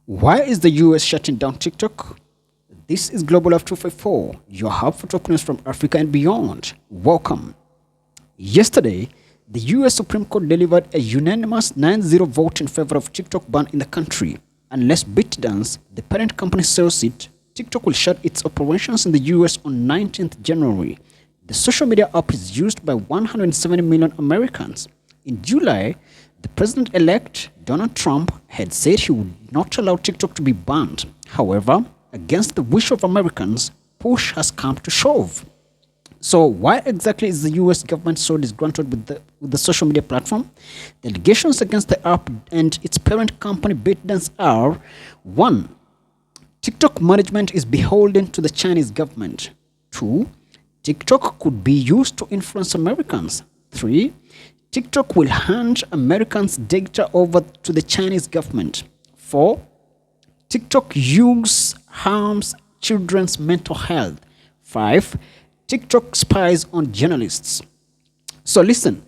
Why is the US shutting down TikTok? This is Global of 254, your hub for top news from Africa and beyond. Welcome. Yesterday, the US Supreme Court delivered a unanimous 9-0 vote in favor of TikTok ban in the country. Unless ByteDance, the parent company, sells it, TikTok will shut its operations in the US on 19th January. The social media app is used by 170 million Americans. In July, the president-elect Donald Trump had said he would not allow TikTok to be banned. However, against the wish of Americans, push has come to shove. So why exactly is the US government so disgruntled with the social media platform? The allegations against the app and its parent company ByteDance are: 1. TikTok management is beholden to the Chinese government. 2. TikTok could be used to influence Americans. 3. TikTok will hand Americans' data over to the Chinese government. 4. TikTok use harms children's mental health. 5. TikTok spies on journalists. So listen,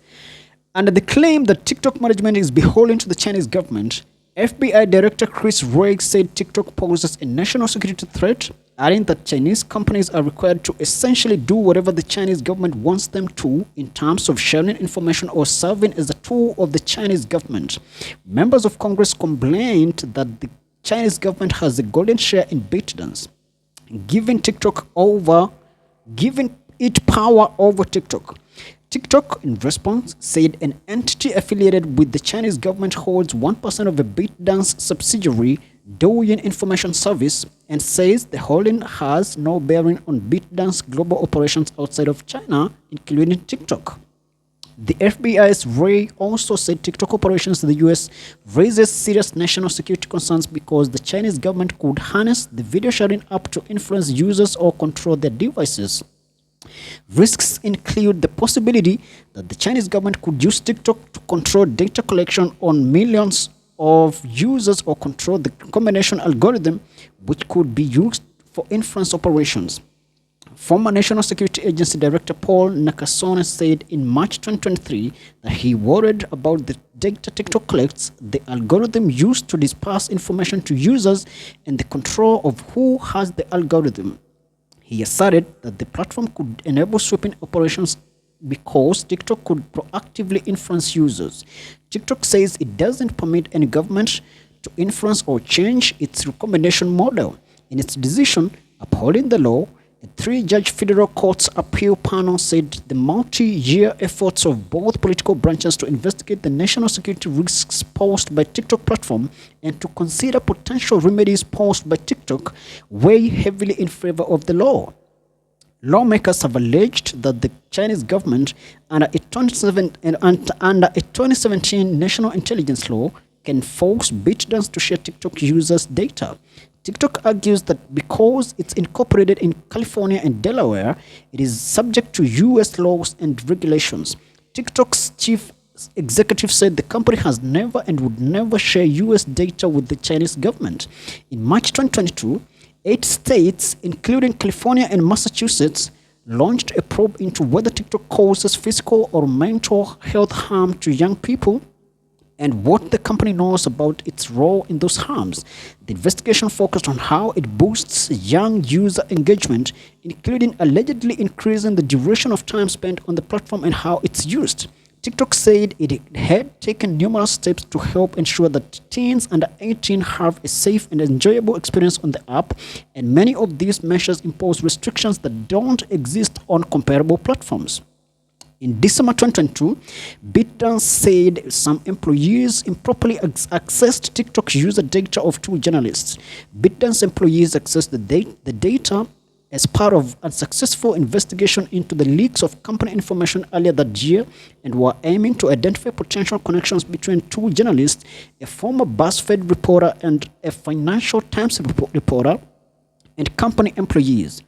under the claim that TikTok management is beholden to the Chinese government, FBI Director Chris Wray said TikTok poses a national security threat, adding that Chinese companies are required to essentially do whatever the Chinese government wants them to in terms of sharing information or serving as a tool of the Chinese government. Members of Congress complained that the Chinese government has a golden share in ByteDance, giving it power over TikTok. TikTok, in response, said an entity affiliated with the Chinese government holds 1% of a ByteDance subsidiary, Douyin Information Service, and says the holding has no bearing on ByteDance global operations outside of China, including TikTok. The FBI's Wray also said TikTok operations in the US raises serious national security concerns because the Chinese government could harness the video sharing app to influence users or control their devices. Risks include the possibility that the Chinese government could use TikTok to control data collection on millions of users or control the combination algorithm, which could be used for influence operations. Former National Security Agency Director Paul Nakasone said in March 2023 that he worried about the data TikTok collects, the algorithm used to disperse information to users, and the control of who has the algorithm. He asserted that the platform could enable sweeping operations because TikTok could proactively influence users. TikTok says it doesn't permit any government to influence or change its recommendation model. In its decision upholding the law, a 3-judge federal court's appeal panel said the multi-year efforts of both political branches to investigate the national security risks posed by TikTok platform and to consider potential remedies posed by TikTok weigh heavily in favor of the law. Lawmakers have alleged that the Chinese government, under a 2017 national intelligence law, can force ByteDance to share TikTok users' data. TikTok argues that because it's incorporated in California and Delaware, it is subject to US laws and regulations. TikTok's chief executive said the company has never and would never share US data with the Chinese government. In March 2022, 8 states, including California and Massachusetts, launched a probe into whether TikTok causes physical or mental health harm to young people and what the company knows about its role in those harms. The investigation focused on how it boosts young user engagement, including allegedly increasing the duration of time spent on the platform and how it's used. TikTok said it had taken numerous steps to help ensure that teens under 18 have a safe and enjoyable experience on the app, and many of these measures impose restrictions that don't exist on comparable platforms. In December 2022, ByteDance said some employees improperly accessed TikTok's user data of 2 journalists. ByteDance employees accessed the data as part of a successful investigation into the leaks of company information earlier that year and were aiming to identify potential connections between 2 journalists, a former BuzzFeed reporter and a Financial Times reporter, and company employees.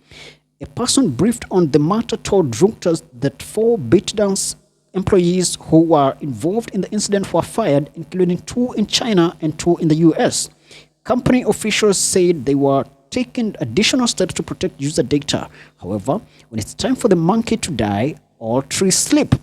A person briefed on the matter told Reuters that 4 ByteDance employees who were involved in the incident were fired, including 2 in China and 2 in the US. Company officials said they were taking additional steps to protect user data. However, when it's time for the monkey to die, all 3 sleep.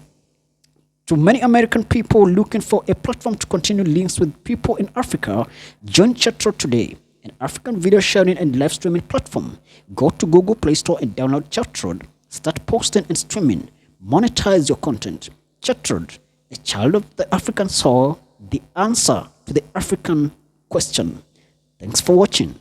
To many American people looking for a platform to continue links with people in Africa, join Chatroad today, an African video sharing and live streaming platform. Go to Google Play Store and download Chatroad. Start posting and streaming. Monetize your content. Chatroad, a child of the African soul, the answer to the African question. Thanks for watching.